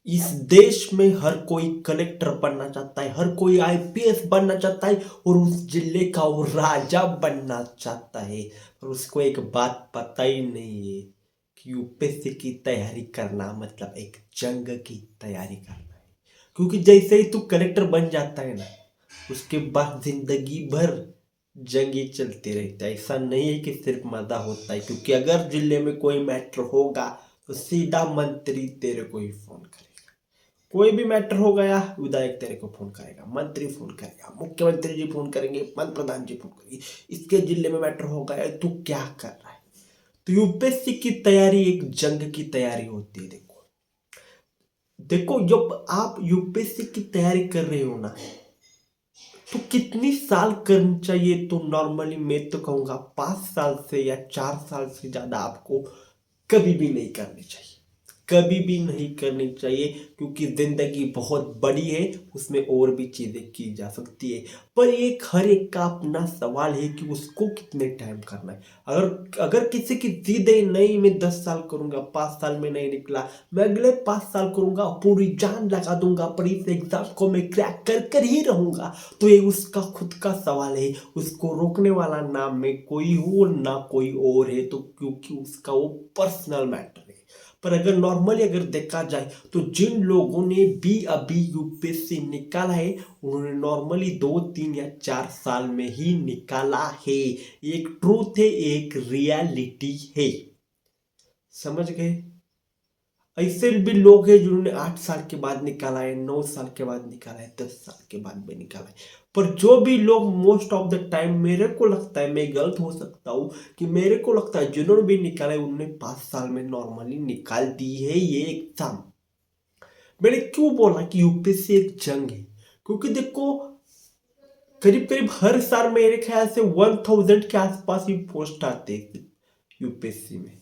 इस देश में हर कोई कलेक्टर बनना चाहता है, हर कोई आईपीएस बनना चाहता है और उस जिले का वो राजा बनना चाहता है। पर उसको एक बात पता ही नहीं है कि यूपीएससी की तैयारी करना मतलब एक जंग की तैयारी करना है। क्योंकि जैसे ही तू कलेक्टर बन जाता है ना, उसके बाद जिंदगी भर जंग ही चलती रहती है। ऐसा नहीं है कि सिर्फ मजा होता है, क्योंकि अगर जिले में कोई मैटर होगा तो सीधा मंत्री तेरे को ही फोन करेगा। कोई भी मैटर हो गया, विधायक तेरे को फोन करेगा, मंत्री फोन करेगा, मुख्यमंत्री जी फोन करेंगे, पंत प्रधान जी फोन करेंगे, इसके जिले में मैटर हो गया, तू क्या कर रहा है। तो यूपीएससी की तैयारी एक जंग की तैयारी होती है। देखो देखो, जब आप यूपीएससी की तैयारी कर रहे हो ना, तो कितनी साल करनी चाहिए? तो नॉर्मली मैं तो कहूंगा 5 साल से या 4 साल से ज्यादा आपको कभी भी नहीं करनी चाहिए, कभी भी नहीं करनी चाहिए। क्योंकि जिंदगी बहुत बड़ी है, उसमें और भी चीजें की जा सकती है। पर एक हर एक का अपना सवाल है कि उसको कितने टाइम करना है। अगर अगर किसी की जिद है, नहीं मैं 10 साल करूंगा, 5 साल में नहीं निकला, मैं अगले 5 साल करूंगा, पूरी जान लगा दूंगा, पर इस एग्जाम को मैं क्रैक कर कर ही रहूंगा, तो ये उसका खुद का सवाल है। उसको रोकने वाला ना मैं कोई हूं ना कोई और है, तो क्योंकि उसका वो पर्सनल मैटर है। पर अगर नॉर्मली अगर देखा जाए, तो जिन लोगों ने भी अभी यूपीएससी निकाला है, उन्होंने नॉर्मली 2 3 या 4 साल में ही निकाला है। एक ट्रूथ है, एक रियलिटी है। समझ गए? ऐसे भी लोग हैं जिन्होंने 8 साल के बाद निकाला है, 9 साल के बाद निकाला है, 10 साल के बाद भी निकाला है। पर जो भी लोग मोस्ट ऑफ द टाइम, मेरे को लगता है, मैं गलत हो सकता हूँ, कि मेरे को लगता है जिन्होंने भी निकाला है उन्होंने 5 साल में नॉर्मली निकाल दी है ये एग्जाम। मैंने क्यों बोला कि यूपीएससी एक जंग है? क्योंकि देखो, करीब करीब हर साल मेरे ख्याल से 1000 के आसपास ही पोस्ट आते हैं यूपीएससी में।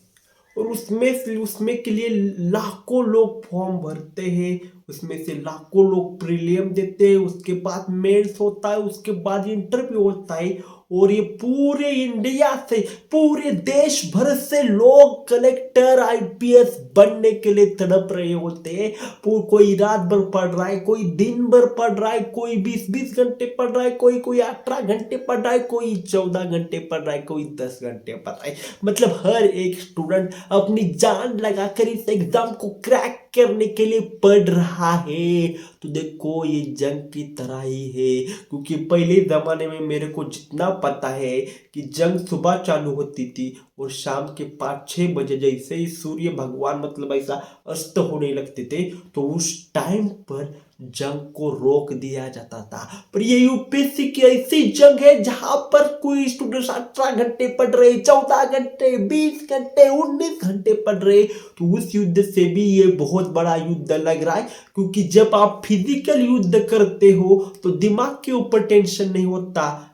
और उसमें उसमें के लिए लाखों लोग फॉर्म भरते हैं, उसमें से लाखों लोग प्रीलियम देते हैं, उसके बाद मेंस होता है, उसके बाद इंटरव्यू होता है। और ये पूरे इंडिया से, पूरे देश भर से लोग कलेक्टर आईपीएस बनने के लिए तड़प रहे होते हैं। कोई रात भर पढ़ रहा है, कोई दिन भर पढ़ रहा है, कोई 20 20 घंटे पढ़ रहा है, कोई 18 घंटे पढ़ रहा है, कोई 14 घंटे पढ़ रहा है, कोई 10 घंटे पढ़ रहा है। मतलब हर एक स्टूडेंट अपनी जान लगाकर इस एग्जाम को क्रैक करने के लिए पढ़ रहा है। तो देखो, ये जंग की तरह ही है। क्योंकि पहले जमाने में मेरे को जितना पता है कि जंग सुबह चालू होती थी और शाम के 5 6 बजे जैसे ही सूर्य भगवान मतलब ऐसा अस्त होने लगते थे, तो उस टाइम पर जंग को रोक दिया जाता था। पर ये यूपीएससी की ऐसी जंग है जहां पर कोई स्टूडेंट 18 घंटे पढ़ रहे, 14 घंटे, 20 घंटे, 19 घंटे पढ़ रहे। तो उस युद्ध से भी ये बहुत बड़ा युद्ध लग रहा है। क्योंकि जब आप फिजिकल युद्ध करते हो तो दिमाग के ऊपर टेंशन नहीं होता।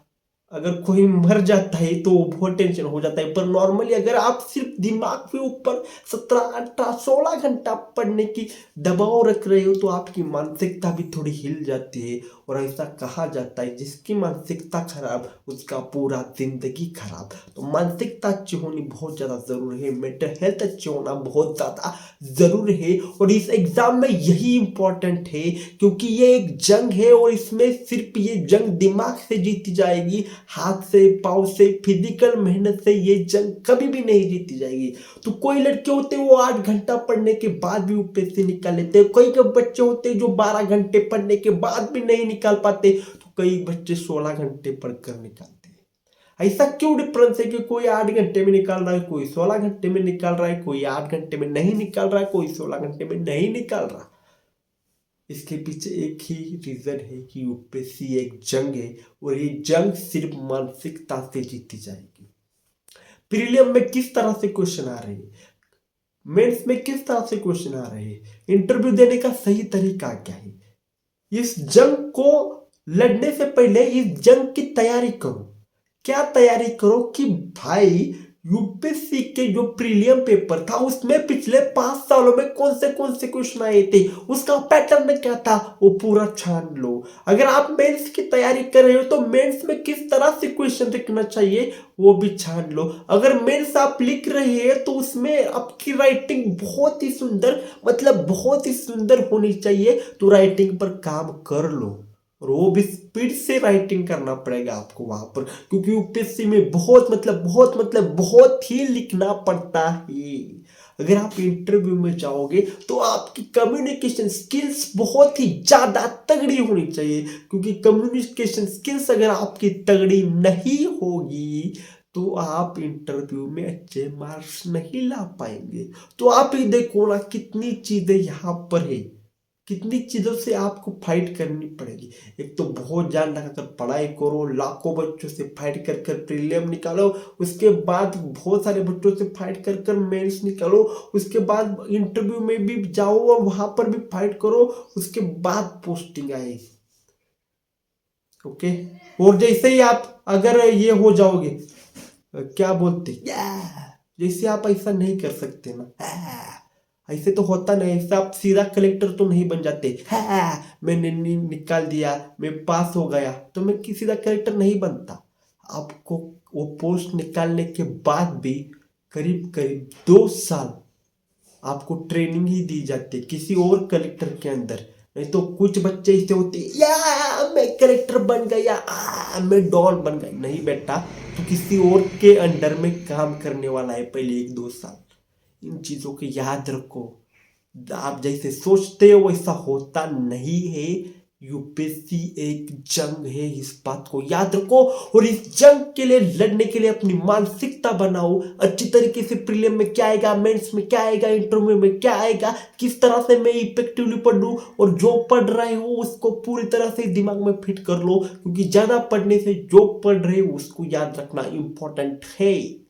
अगर कोई मर जाता है तो बहुत टेंशन हो जाता है। पर नॉर्मली अगर आप सिर्फ दिमाग के ऊपर 17 18 16 घंटा पढ़ने की दबाव रख रहे हो, तो आपकी मानसिकता भी थोड़ी हिल जाती है। और ऐसा कहा जाता है, जिसकी मानसिकता खराब उसका पूरा जिंदगी खराब। तो मानसिकता अच्छी होनी बहुत ज्यादा जरूरी है, मेंटल हेल्थ अच्छी होना बहुत ज्यादा जरूरी है। और इस एग्जाम में यही इंपॉर्टेंट है, क्योंकि ये एक जंग है और इसमें सिर्फ ये जंग दिमाग से जीती जाएगी, हाथ से, पाँव से, फिजिकल मेहनत से ये जंग कभी भी नहीं जीती जाएगी। तो कोई लड़के होते हैं वो 8 घंटा पढ़ने के बाद भी यूपीएससी निकाल लेते हैं, कई बच्चे होते हैं जो 12 घंटे पढ़ने के बाद भी नहीं निकाल पाते, तो कई बच्चे 16 घंटे पढ़कर निकालते हैं। ऐसा क्यों डिफरेंस है कि कोई 8 घंटे में निकाल रहा है, कोई 16 घंटे में निकाल रहा है, कोई 8 घंटे में नहीं निकाल रहा है, कोई 16 घंटे में नहीं निकाल रहा? इसके पीछे एक ही रीजन है कि यूपीएससी एक जंग है और ये जंग सिर्फ मानसिकता से जीती जाएगी। प्रीलियम में किस तरह से क्वेश्चन आ रहे हैं, मेंस में किस तरह से क्वेश्चन आ रहे हैं, इंटरव्यू देने का सही तरीका क्या है, इस जंग को लड़ने से पहले इस जंग की तैयारी करो। क्या तैयारी करो कि भाई, यूपीएससी के जो प्रीलियम पेपर था उसमें पिछले 5 सालों में कौन से क्वेश्चन आए थे, उसका पैटर्न क्या था, वो पूरा छान लो। अगर आप मेंस की तैयारी कर रहे हो तो मेंस में किस तरह से क्वेश्चन लिखना चाहिए वो भी छान लो। अगर मेंस आप लिख रहे हैं तो उसमें आपकी राइटिंग बहुत ही सुंदर, मतलब बहुत ही सुंदर होनी चाहिए, तो राइटिंग पर काम कर लो। और वो भी स्पीड से राइटिंग करना पड़ेगा आपको वहां पर, क्योंकि यूपीएससी में बहुत ही लिखना पड़ता है। अगर आप इंटरव्यू में जाओगे तो आपकी कम्युनिकेशन स्किल्स बहुत ही ज्यादा तगड़ी होनी चाहिए, क्योंकि कम्युनिकेशन स्किल्स अगर आपकी तगड़ी नहीं होगी तो आप इंटरव्यू में अच्छे मार्क्स नहीं ला पाएंगे। तो आप ही देखो ना कितनी चीजें यहाँ पर है, कितनी चीजों से आपको फाइट करनी पड़ेगी। एक तो बहुत जान लगाकर पढ़ाई करो, लाखों बच्चों से फाइट कर कर प्रीलियम निकालो, उसके बाद बहुत सारे बच्चों से फाइट कर कर मेंस निकालो, उसके बाद इंटरव्यू में भी जाओ और वहां पर भी फाइट करो, उसके बाद पोस्टिंग आए। ओके। और जैसे ही आप अगर ये हो जाओगे, क्या बोलते, जैसे आप ऐसा नहीं कर सकते ना, ऐसे तो होता नहीं, ऐसे आप सीधा कलेक्टर तो नहीं बन जाते। मैंने निकाल दिया, मैं पास हो गया तो मैं सीधा कलेक्टर नहीं बनता। आपको वो पोस्ट निकालने के बाद भी करीब करीब 2 साल आपको ट्रेनिंग ही दी जाती है किसी और कलेक्टर के अंदर। नहीं तो कुछ बच्चे ऐसे होते, या मैं कलेक्टर बन गया, मैं डॉन बन गया। नहीं बेटा, तो किसी और के अंडर में काम करने वाला है पहले 1-2 साल। इन चीजों को याद रखो। आप जैसे सोचते हो वैसा होता नहीं है। यूपीएससी एक जंग है, इस बात को याद रखो। और इस जंग के लिए लड़ने के लिए अपनी मानसिकता बनाओ अच्छी तरीके से। प्रीलिम में क्या आएगा, मेंस में क्या आएगा, इंटरव्यू में क्या आएगा, किस तरह से मैं इफेक्टिवली पढ़ूं, और जो पढ़ रहे हो उसको पूरी तरह से दिमाग में फिट कर लो, क्योंकि ज्यादा पढ़ने से जो पढ़ रहे हो उसको याद रखना इंपॉर्टेंट है।